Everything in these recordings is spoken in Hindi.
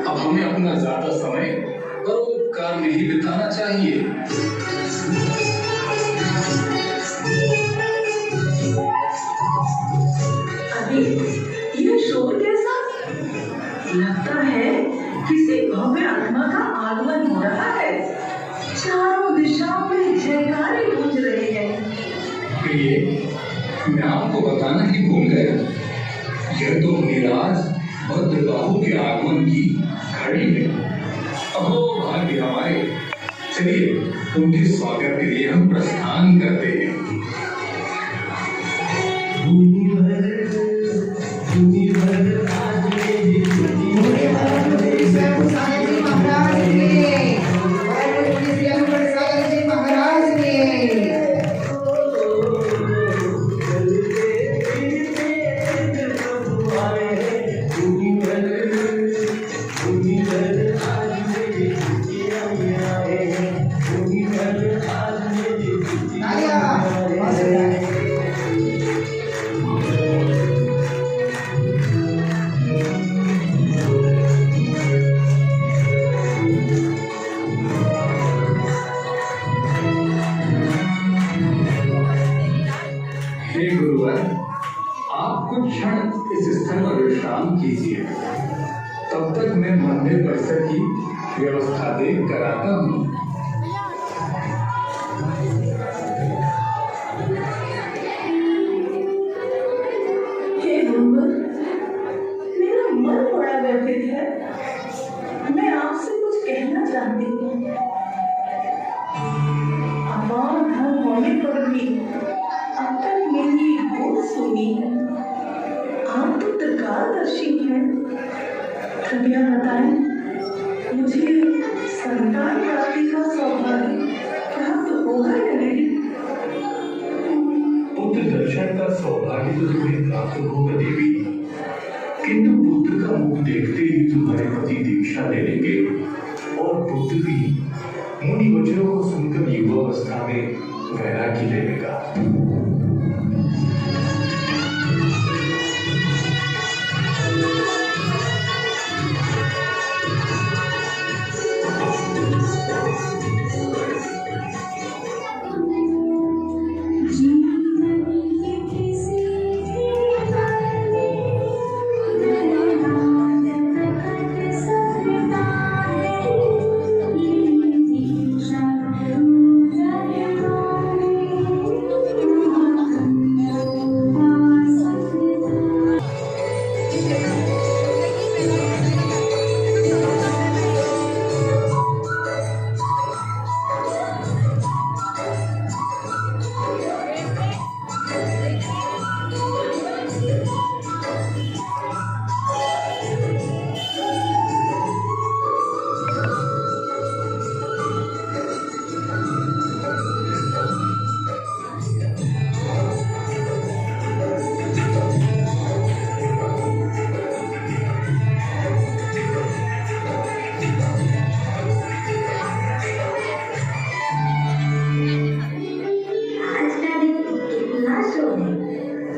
अब हमें अपना ज्यादा समय परोपकार में ही बिताना चाहिए। अरे ये शोर कैसा? लगता है किसी भव्य आत्मा का आगमन हो रहा है। चारों दिशाओं में जयकारे गूंज रहे हैं। प्रिय, मैं आपको बताना ही भूल गया, यह तो नीराज भद्रबाहु के आगमन की घड़ी है। अहो भाग्य हमारे, चलिए उनके स्वागत के लिए हम प्रस्थान करते हैं। आप कुछ क्षण इस स्थल पर विश्राम कीजिए, तब तक मैं मंदिर परिसर की व्यवस्था देख कर आता हूँ। हे गुरुवर, मेरा मन बड़ा व्यथित है। मैं आपसे कुछ कहना चाहती हूँ। अपार धन होने पर भी अब तक मेरी गुण सुनी है। आप तो त्रिकालदर्शी हैं। कृपया बताएं, मुझे संतान प्राप्ति का सौभाग्य प्राप्त होगा या नहीं? पुत्र दर्शन का सौभाग्य तो तुम्हें प्राप्त होगा देवी, किंतु पुत्र का मुख देखते ही तुम्हारे पति दीक्षा ले लेंगे और पुत्र भी मुनि वचनों को सुनकर युवावस्था में वैराग्य ले लेगा।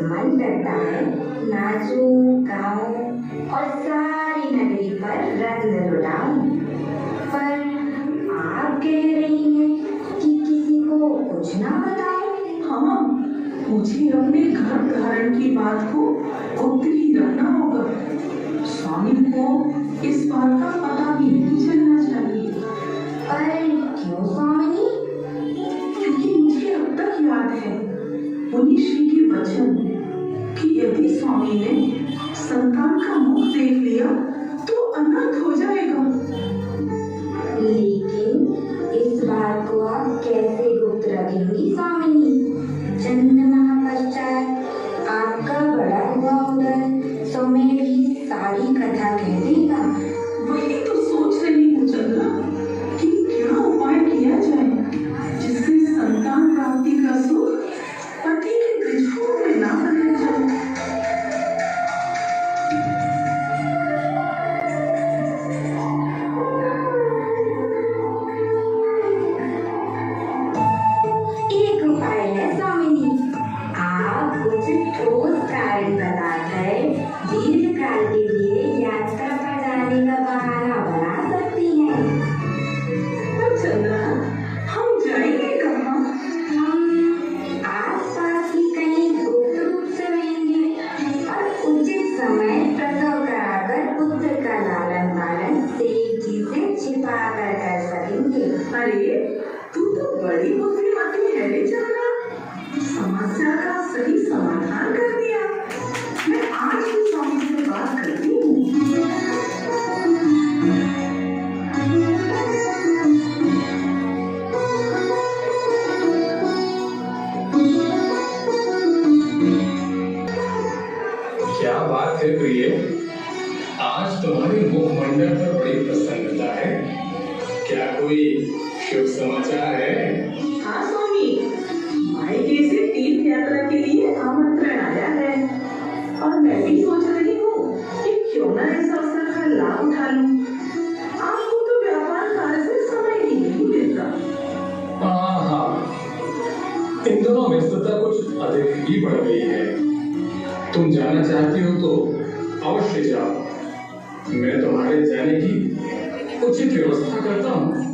मन करता है नाचूं, गाऊं और सारी नगरी पर रंग लुटाऊं, पर आप कह रही हैं कि किसी को कुछ ना बताऊं। हाँ, मुझे अपने घर धारण की बात को गुप्त ही रखना होगा। स्वामी को इस बात का पता भी नहीं चलना चाहिए। पर क्यों स्वामिनी? क्योंकि मुझे अब तक याद है मुनि श्री के वचन कि यदि स्वामी ने संतान का मुख देख लिया तो अनर्थ हो जाएगा। लेकिन इस बात को आप कैसे गुप्त रखेंगी स्वामिनी? चंद्रमा पश्चात आपका बड़ा हुआ उदय समय भी सारी कथा कह देगा। वही तो सोच रही हूँ चंद्रा कि क्या उपाय किया जाए जिससे संतान प्राप्ति का सुख पति के त्रिशूल में ना बदल जाए। मंडल पर बड़ी प्रसन्नता है। क्या कोई शुभ समाचार है? हाँ स्वामी, मायके से तीर्थ यात्रा के लिए आमंत्रण आया है और मैं भी सोच रही हूँ कि क्यों ना इस अवसर का लाभ उठा लूं। आपको तो व्यापार कार्य से समय ही नहीं मिलता। हाँ, इन दोनों व्यस्तता कुछ अधिक ही बढ़ गई है। तुम जाना चाहती हो तो अवश्य जाओ। मैं तुम्हारे जाने की उचित व्यवस्था करता हूँ।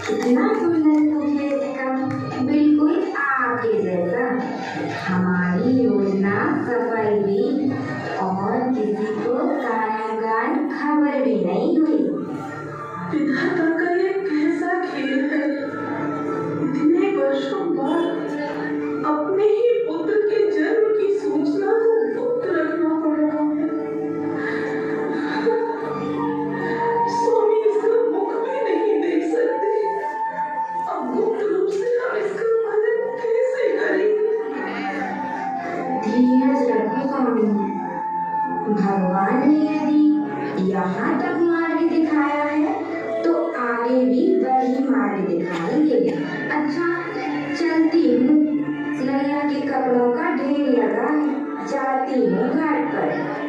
कितना सुंदर मुझे इसका, बिल्कुल आपके जैसा। हमारी योजना सफल हुई और किसी को कानून खबर भी नहीं हुई। विधाता का ये कैसा खेल है। इतने वर्षों बाद अपने ही पुत्र के जन्म की सूचना को गुप्त रखना पड़ रहा है। स्वामी इसका मुख भी नहीं देख सकते। अब गुप्त रूप से हम इसका पालन कैसे करेंगे? धीरज रखो स्वामी। भगवान ने यदि यहाँ तक मार्ग दिखाया है तो आगे भी वही मार्ग दिखाएंगे। अच्छा, चलती हूँ। नैया के कपड़ों का ढेर लगा है, जाती हूँ घाट पर।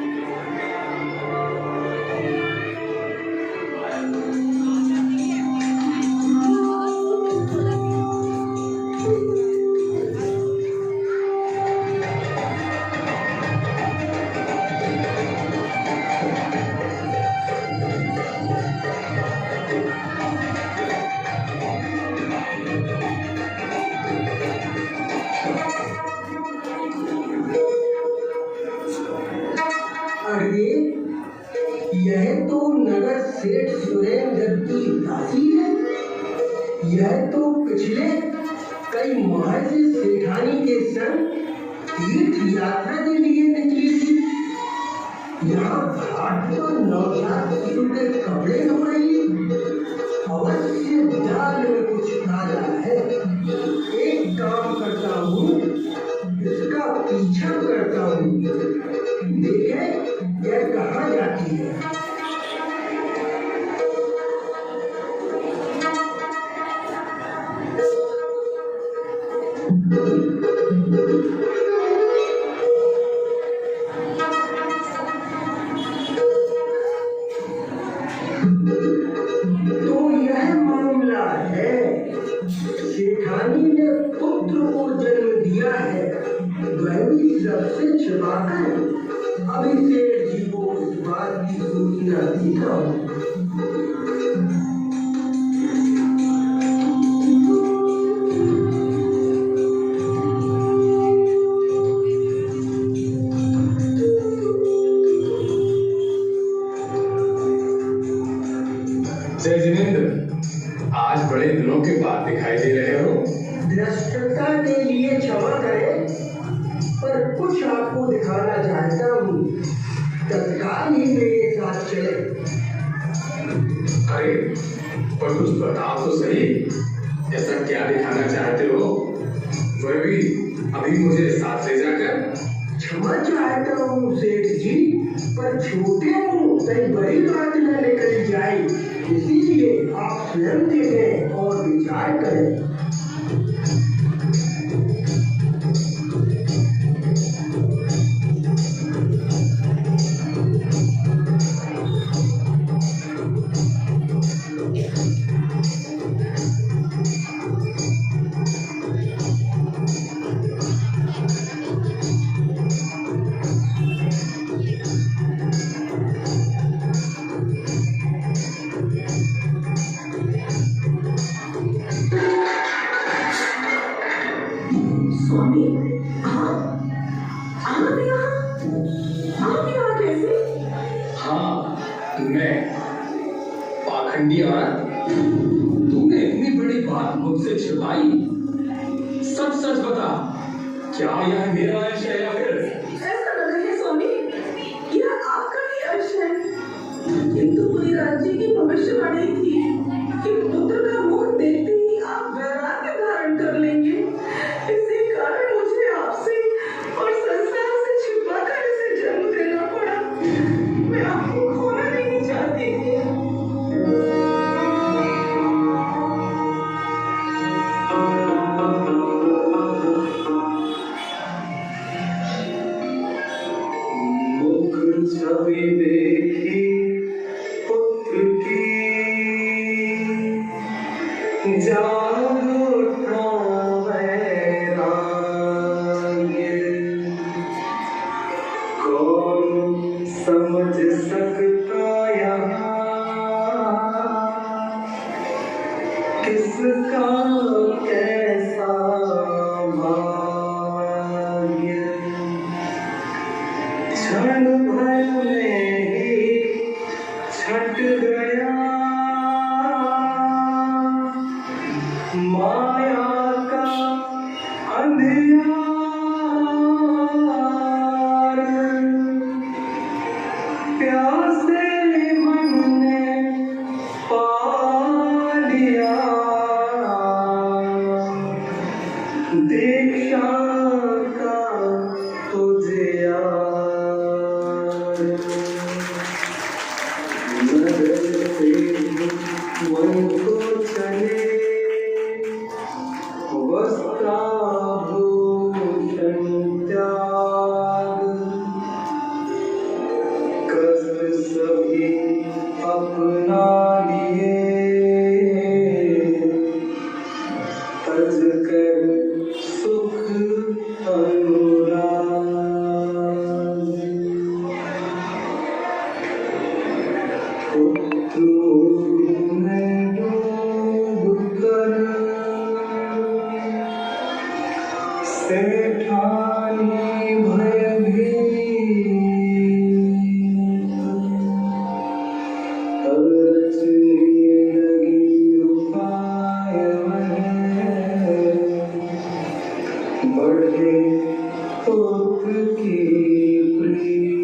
अरे, यह तो नगर सेठ सुरेंद्र की दासी है। यह तो पिछले कई माह से सेठानी के संग तीर्थ यात्रा के लिए निकली थी। यहाँ घाट पर नवजात शिशु के कपड़े धो रही है। अवश्य जाल में कुछ ताजा है। एक काम करता हूँ, इसका पीछा करता हूँ। देखे यह कहाँ जाती है। तो यह मामला है। सेठानी ने पुत्र को जन्म दिया है, वह भी सबसे छिपाकर। अभी सेठ जी को इस बात की सूचना देता हूँ। जय जिनेंद्र, आज बड़े दिनों के बाद दिखाई दे रहे हो। व्यस्तता के लिए क्षमा करें, पर कुछ आपको दिखाना चाहता हूँ। तत्काल ही मेरे साथ चले। अरे, पर कुछ बताओ तो सही। ऐसा क्या दिखाना चाहते हो? वह भी अभी मुझे साथ ले जाकर। क्षमा चाहता हूँ सेठ जी, पर छोटे मुंह कहीं बड़ी बात न निकल जाए, इसीलिए आप स्वयं देखें और विचार करें। आप यहाँ कैसे? हाँ, मैं पाखंडिया, तूने इतनी बड़ी बात मुझसे छिपाई। सच सच बता, क्या यह मेरा अंश है या फिर? ऐसा न कहे स्वामी, यह आपका ही अंश है। किंतु पूरी राज्य की भविष्यवाणी थी कि पुत्र का मुख देखते ही आप वैराग्य धारण कर लेंगे। इसी कारण मुझे आपसे और संसार से छिपाकर इसे जन्म देना पड़ा। मैं आपको खोना नहीं चाहती थी। मुख छवि देखी पुत्र की, जाग उठा वैराग्य। कौन समझ सकता यहाँ किसका कैसा भाग्य। क्षण भर में ही छट गया माया का अंधियार। प्यासे मन ने पा लिया दीक्षा का तुझे याद। नगर से मन को चले वस्त्राभूषण त्याग। कष्ट सभी अपना लिए तज कर सुख अनुराग। पुत्र में डूब कर सेठानी भयभीत। तब रचने लगी उपाय बढ़े पुत्र की प्रीत।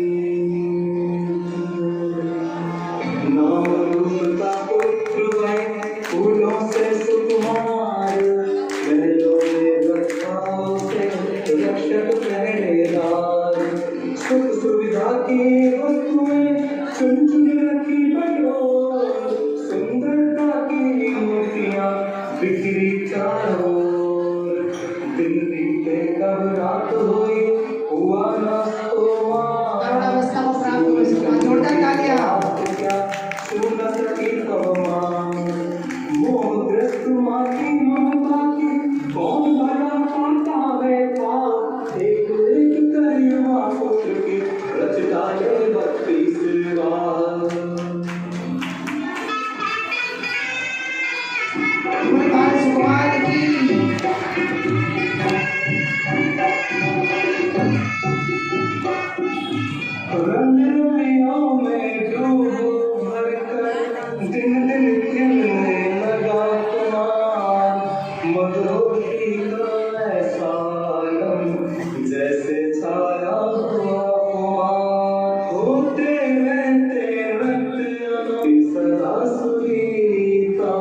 नाम रूप का पुत्र वह फूलों से सुकुमार। महलों में रखा उसे रक्षक पहरेदार। सुख सुविधा की वस्तुएं चुन चुन रखी बटोर। सुंदरता की मूर्तियां बिखरी चारों ओर। दिन बीते कब रात हुई हुआ ना सोमार। अवस्था को प्राप्त हो सका। जोरदार तालियां। क्या सुन न सकी कब मां। मोहग्रस्त मां की ममता की कौन भला पाता है पाप। एक एक करियुआ पुत्र की रच डाले 32 बार। गुणवान सुकुमार की रंगों में डूब भरकर दिन दिन खिलने लगा कुमार। मधुरोही का ऐसा आलम जैसे छाया हुआ कुमार। होते रहते रक्त सदा सुरीता।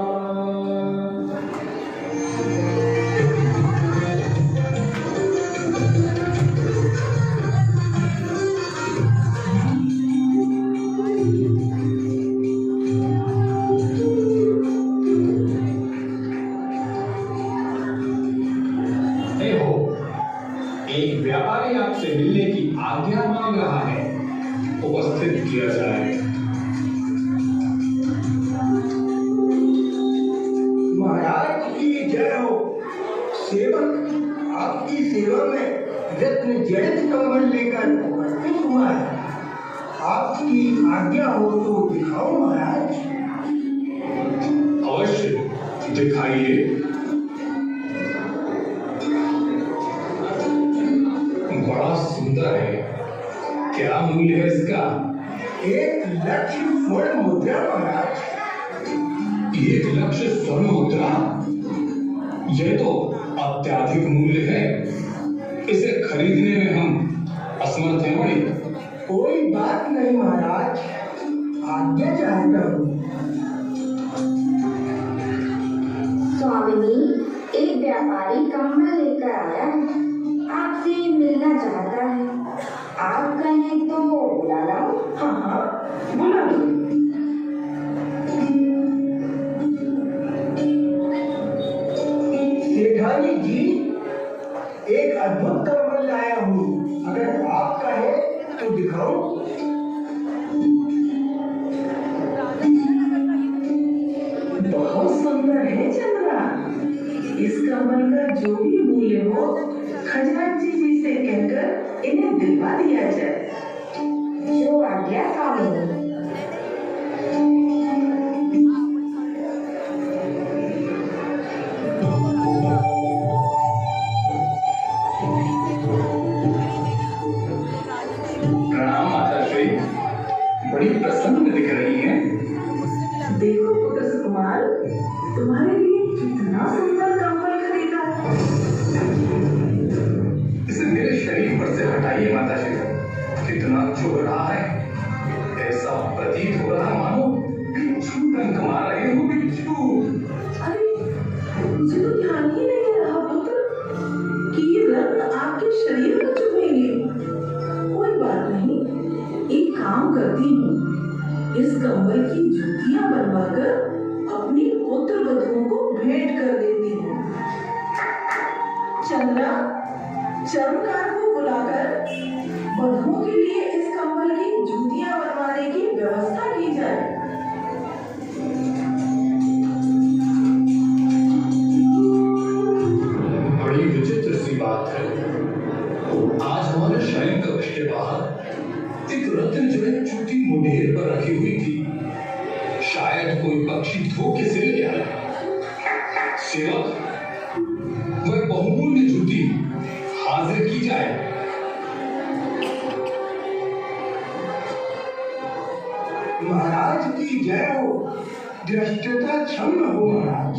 एक व्यापारी आपसे मिलने की आज्ञा मांग रहा है, उपस्थित किया जाए। महाराज की जय हो। सेवक आपकी सेवा में रत्न जड़ित कमल लेकर उपस्थित हुआ है। आपकी आज्ञा हो तो दिखाओ महाराज। अवश्य दिखाइए। बड़ा सुंदर है, क्या मूल्य है इसका? 1,00,000 स्वर्ण मुद्रा महाराज। 1,00,000 स्वर्ण मुद्रा? यह तो अत्याधिक मूल्य है। इसे खरीदने में हम असमर्थ हैं बड़ी। कोई बात नहीं महाराज, आज्ञा चाहता हूँ। स्वामिनी, एक व्यापारी कंबल लेकर आया है, आपसे मिलना चाहता है। आप कहें तो बुला लाऊं? हाँ हाँ, बुला लो। सेठानी जी, एक अद्भुत कंबल लाया हूँ, अगर आप कहें तो दिखाऊं? बहुत सुंदर है चंद्रा। इस कंबल का जो भी मूल्य हो, खजांची जी से कहकर इन्हें दिलवा दिया जाए। जो आज्ञा स्वामिनी। प्रणाम माताश्री, बड़ी प्रसन्न दिख रही हैं। देखो पुत्र सुकुमार, तुम्हारे लिए कितना सुंदर कंबल खरीदा है। इसे मेरे शरीर पर से हटाइए माताश्री। कितना चुभ रहा है। ऐसा प्रतीत हो रहा मानो बिच्छू डंक मार रहे हो। बिच्छू। अरे, मुझे तो ध्यान ही नहीं रहा पुत्र कि ये रत्न आपके शरीर में चुभेंगे। कोई बात नहीं, एक काम करती हूँ, इस कंबल की जूतियां बनवाकर अपनी पुत्र वधुओं को भेंट कर देती हूँ। चंद्रा, चर्मकार को बुलाकर वधुओं के लिए इस कंबल की जूतियां बनवाने की व्यवस्था की जाए। बड़ी विचित्र सी बात है। आज हमारे शयन कक्ष के बाहर एक रत्न जड़ित जूती मुंडेर पर रखी हुई थी। शायद कोई पक्षी धोखे से ले आया। सेवक, वह बहुमूल्य जूती हाजिर की जाए। महाराज की जय हो। दृष्टता क्षम्य हो महाराज,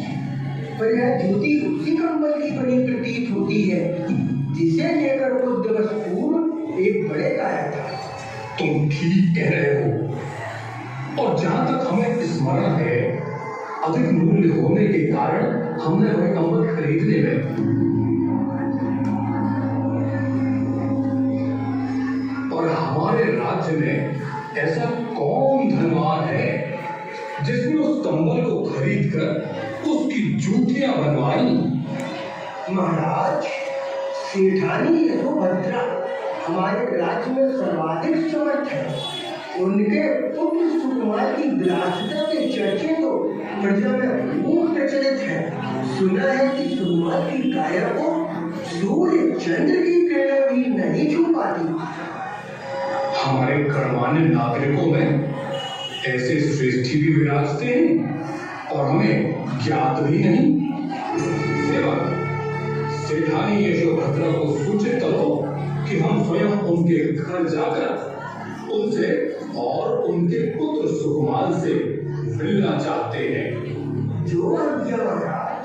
पर यह जूती उसी कंबल की बनी प्रतीत होती है जिसे लेकर कुछ दिवस पूर्व एक बड़े का आया था। तुम ठीक कह रहे हो। और जहां तक हमें स्मरण है, अधिक मूल्य होने के कारण हमने वह कंबल खरीदने में और हमारे राज्य में ऐसा कौन धनवान है जिसने उस कंबल को खरीद कर उसकी जूतियां बनवाई? महाराज, सेठानी यशोभद्रा हमारे राज्य में सर्वाधिक समर्थ है। उनके पुत्र सुकुमार की विलासिता के चर्चे तो प्रजा में खूब प्रचलित है। सुना है कि सुकुमार की काया को सूर्य चंद्र की किरणें भी नहीं छू पाती। हमारे गणमान्य नागरिकों में ऐसे श्रेष्ठी भी विराजते हैं और हमें ज्ञात भी नहीं। सेवक, सेठानी यशोभद्रा को सूचित करो कि हम स्वयं उनके घर जाकर उनसे और उनके पुत्र सुकुमार से मिलना चाहते हैं। जो आज्ञा महाराज।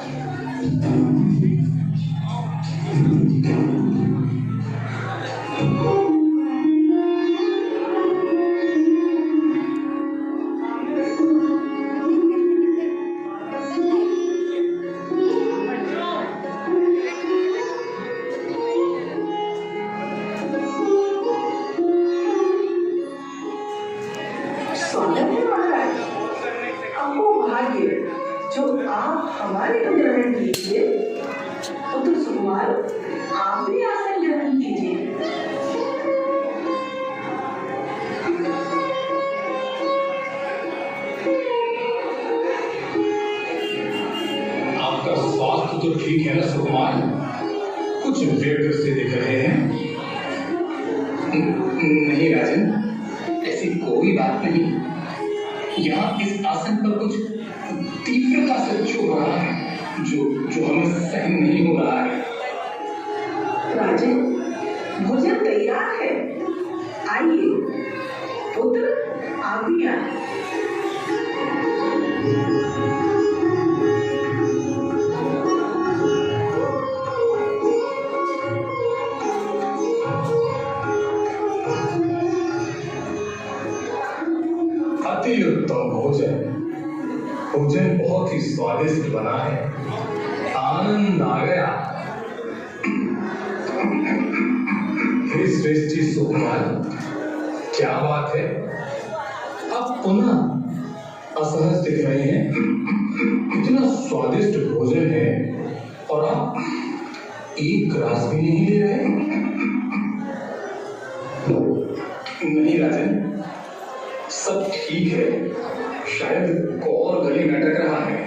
स्वागत है महाराज। अहो भाग्य जो आप हमारे ग्रहण कीजिए। पुत्र सुकुमार, आप भी आसन ग्रहण कीजिए। आपका स्वास्थ्य तो ठीक है ना सुकुमार? कुछ व्यग्र से दिख रहे हैं। नहीं राजन, ऐसी कोई बात नहीं। यहाँ इस आसन पर कुछ तीव्रता से चुभ रहा है जो हमें सहन नहीं हो रहा है। राजन, भोजन तैयार है, आइए आप भी आए। अति उत्तम भोजन। भोजन बहुत ही स्वादिष्ट बना है, आनंद आ गया। हे श्रेष्ठी सुकुमार, क्या बात है, आप पुनः असहज दिख रहे हैं। इतना स्वादिष्ट भोजन है और आप एक ग्रास भी नहीं ले रहे। नहीं राजन, सब ठीक है, शायद कौर गले में अटक रहा है।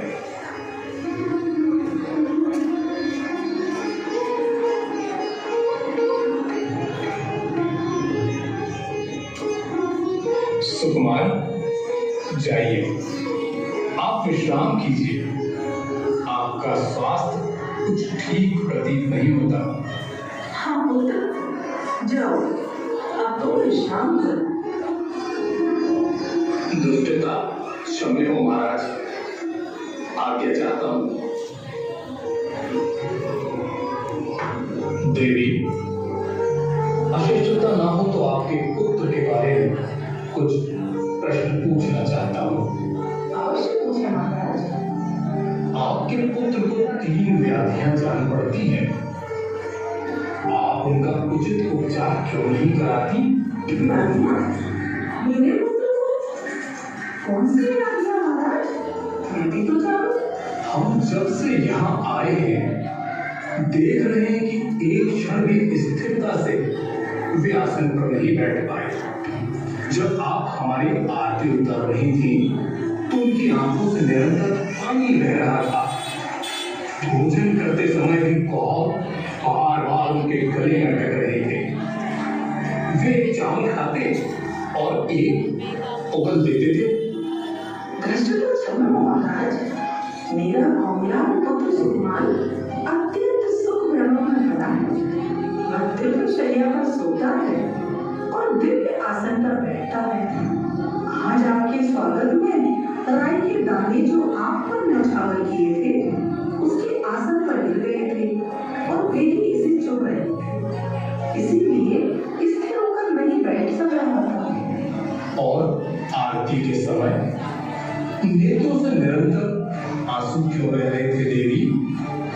सुकुमार, जाइए, आप विश्राम कीजिए। आपका स्वास्थ्य कुछ ठीक प्रतीत नहीं होता। हाँ पुत्र, जाओ, अब तो विश्राम करो। दुष्टता क्षम्य हो महाराज, आज्ञा चाहता हूं। देवी, अशिष्टता ना हो तो आपके पुत्र के बारे में कुछ प्रश्न पूछना चाहता हूं। अवश्य पूछे महाराज। आपके पुत्र को 3 व्याधियां जान पड़ती हैं। आप उनका उचित उपचार क्यों नहीं कराती? मेरे पुत्र को कौन सी व्याधियां महाराज? मैं भी तो जानूं। हम जब से यहाँ आए हैं, देख रहे हैं कि एक क्षण भी स्थिरता से वे आसन पर नहीं बैठ पाए। जब आप हमारी आरती उतर रही थी तो उनकी आंखों से निरंतर पानी बह रहा था। भोजन करते समय भी कौर बार बार उनके गले में अटक रहे थे। वे एक चावल खाते और एक उगल देते थे। दृष्टता क्षमा महाराज, मेरा अम्लान पुत्र सुकुमार अत्यंत सुख भ्रम में पड़ा है। वह दिव्य शैया पर सोता है और दिव्य आसन पर बैठता है। आज आपके स्वागत में राई के दाने जो आप पर न्यौछावर किए थे, उसके आसन पर गिर गए थे और वे ही इसे चुभ रहे थे। इसीलिए स्थिर होकर नहीं बैठ सक रहा था। और आरती के समय नेत्रों से निरंतर आंसू क्यों बह रहे थे देवी?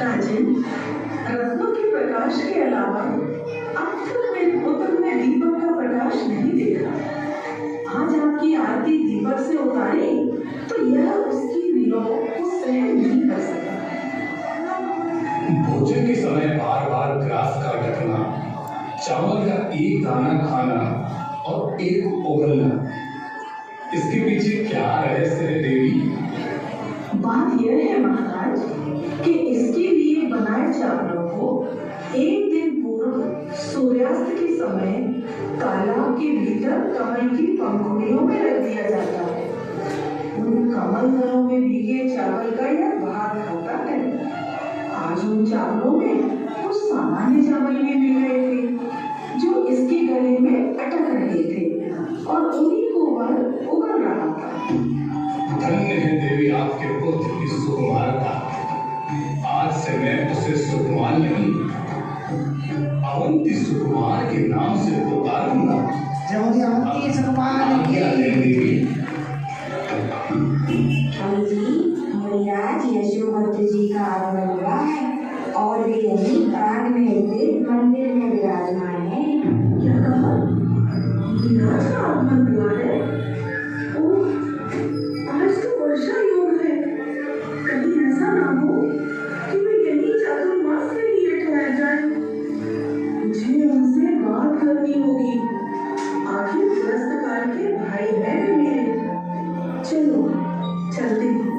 राजन, रत्नों के प्रकाश के अलावा अब तक मेरे पुत्र ने दीपक का प्रकाश नहीं देखा। आज आपकी आरती दीपक से उतारी तो यह उसकी विलोप को सहन नहीं कर सका। भोजन के समय बार बार ग्रास का अटकना, चावल का एक दाना खाना और एक उगलना, इसके पीछे क्या रहस्य है देवी? बात यह है महाराज कि इसके लिए बनाए चावलों को एक दिन पूर्व सूर्यास्त के समय तालाब के भीतर कमल की पंखुड़ियों में रख दिया जाता है। उन कमल दलों में भीगे चावल का यह भाग होता है। आज उन चावलों में कुछ सामान्य चावल भी मिल गए थे जो इसके गले में अटक रहे थे और उन्हीं को वह उगल रहा था। धन्य है देवी आपके पुत्र की सुकुमारता। आज से मैं उसे सुकुमार नहीं, अवंती सुकुमार के नाम से पुकारूंगा। जय अवंती सुकुमार आज्ञा दें देवी। हम जी, मुनिराज यशोमती जी का आगमन हुआ है और वे यही प्राग में स्थित मंदिर में विराजमान हैं। क्या कहा? विराज का आगमन हुआ है? ओह, आज तो वर्षा योग है। कहीं ऐसा ना हो कि वे यही चातुर्मास में ही ठहर जाए। मुझे उनसे बात करनी होगी। आखिर ग्रस्त काल के भाई हैं वे मेरे। चलो, चलते हैं।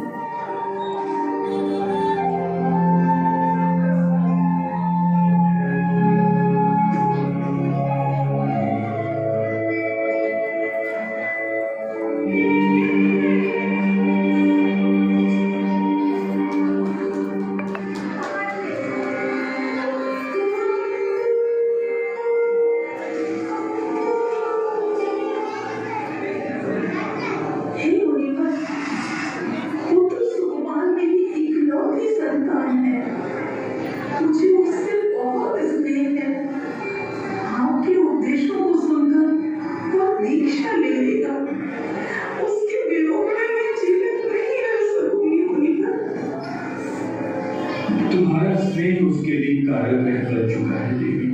उसके वियोग में मैं जीवित नहीं रह सकूंगी मुनीवर। तुम्हारा स्नेह उसके लिए कारागृह बन चुका है देवी।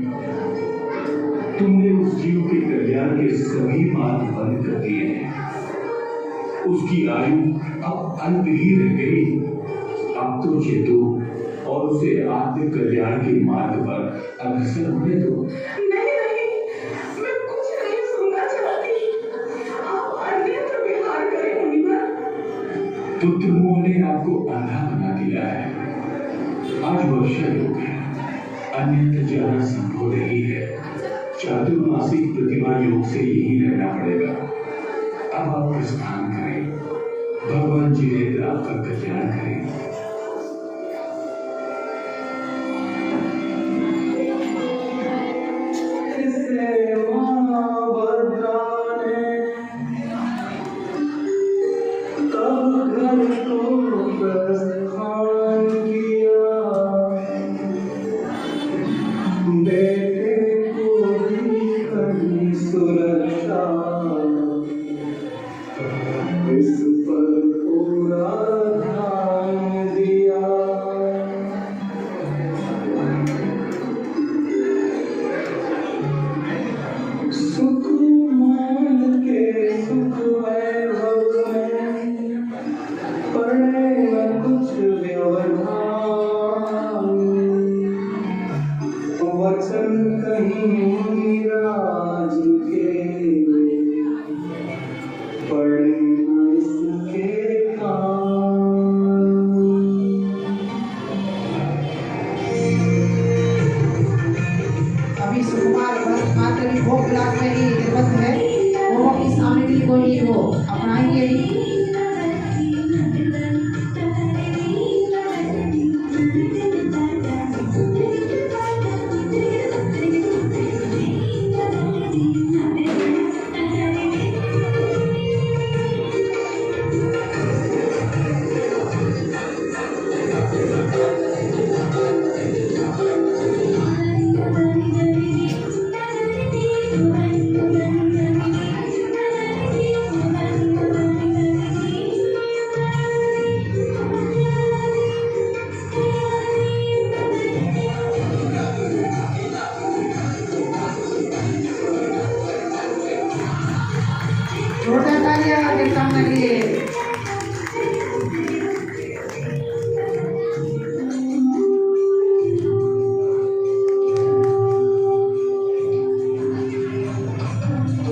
तुमने उस जीव के कल्याण के सभी मार्ग बंद कर दिए हैं। उसकी आयु अब अंत ही रह गई। अब तो चेतो और उसे आत्म कल्याण के मार्ग पर अग्रसर होने दो। नहीं नहीं, मैं कुछ नहीं सुनना चाहती। आप अन्यत्र विहार करें मुनीवर। पुत्र मोह ने आपको अंधा बना दिया है। आज वर्षा योग है, अन्यत्र जाना संभव नहीं है। चातुर्मासिक प्रतिमा योग से यही रहना पड़ेगा। अब आप प्रस्थान करें। भगवान जिनेंद्र आपका कल्याण करें। अभी सुकुमार भरत मात्र की भोग विलास में ही निर्बद्ध है। वो अपनी सामग्री को ही वो अपनाएंगे ही। जोरदार तालियां आपके सामने के लिए।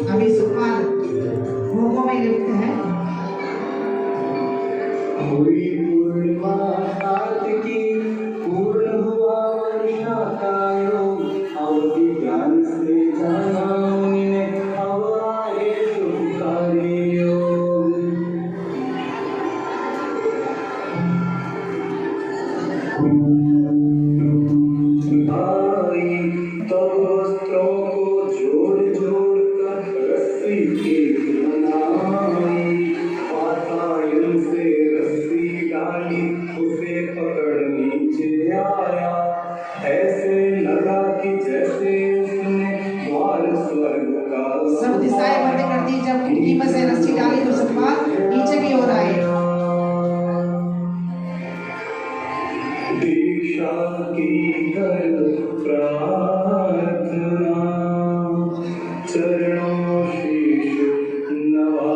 अभी सुकुमार भोगों में लिप्त है। हुई पूर्णिमा रात की, पूर्ण हुआ वर्षा का योग। अवधि ज्ञान से जाना उन्हें, अब आए शुभकारी योग। भाई तब वस्त्रों को जोड़ जोड़ कर रस्सी की बनाई। पातायन से रस्सी डाली, उसे पकड़ नीचे आया। ऐसे लगा कि जैसे उसने द्वार स्वर्ग का सब दिशाएं बंद कर दी। जब खिड़की में से रस्सी डाली तो सुकुमार नीचे की ओर आए। दीक्षा की कर प्रार्थना, चरणों शीश नवा।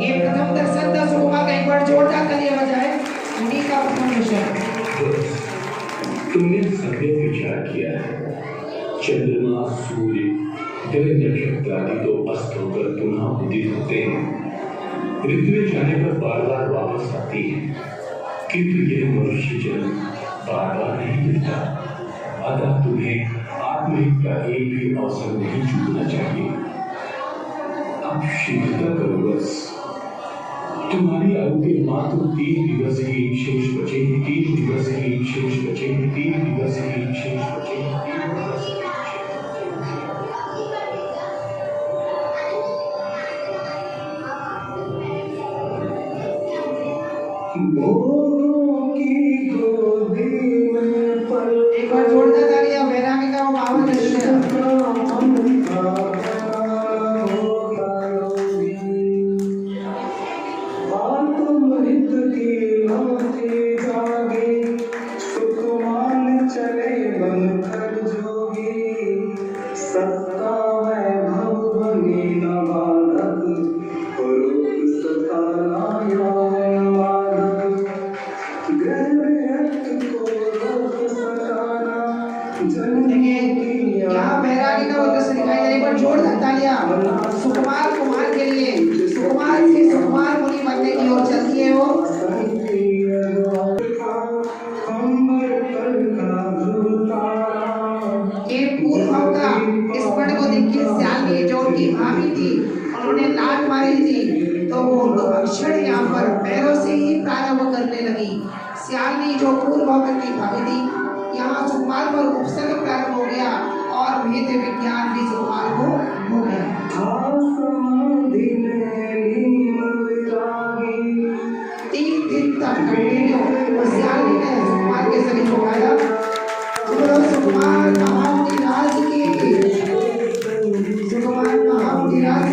ये प्रथम दर्शन था सुकुमार का। एक बार जोरदार तालियां बजाएं। उन्हीं का प्रथम दर्शन। तुमने सभ्य विचार किया है। चंद्रमा, सूर्य, ग्रह, नक्षत्र आदि तो अस्त होकर पुनः उदित होते हैं। ऋतुएं जाने पर बार बार वापस आती हैं, किंतु यह मनुष्य जन्म बार बार नहीं मिलता। अतः तुम्हें आत्महित का एक भी अवसर नहीं चूकना चाहिए। अब शीघ्रता करो बस। तुम्हारी आयु के मात्र 3 दिवस ही शेष बचे। 3 दिवस ही शेष बचे। 3 दिवस ही शेष बचे। 3 दिवस ही भोगों की गोदी में पल एक बार जोरदार तालियां। वैराग्य का वो पावन दृश्य। होता योगी। दिया। सुकुमार कुमार के लिए सुकुमार से सुकुमार मुनि बनने की ओर चलती है वो। एक पूर्व का इस पढ़ को देखिए, सियालनी जो उनकी भाभी थी, उन्होंने लात मारी थी तो वो उनको भक्षण यहाँ पर पैरों से ही प्रारंभ करने लगी। सियालनी जो पूर्व की भाभी थी, यहाँ सुकुमार पर उपसर्ग प्रारंभ हो गया और भेद विज्ञान भी सुकुमार को हो गया। तीन दिन तक कंटिन्यू सियालनी ने सुकुमार के शरीर को खाया। सुकुमार महामुनि राज की सुकुमार महामुनि राज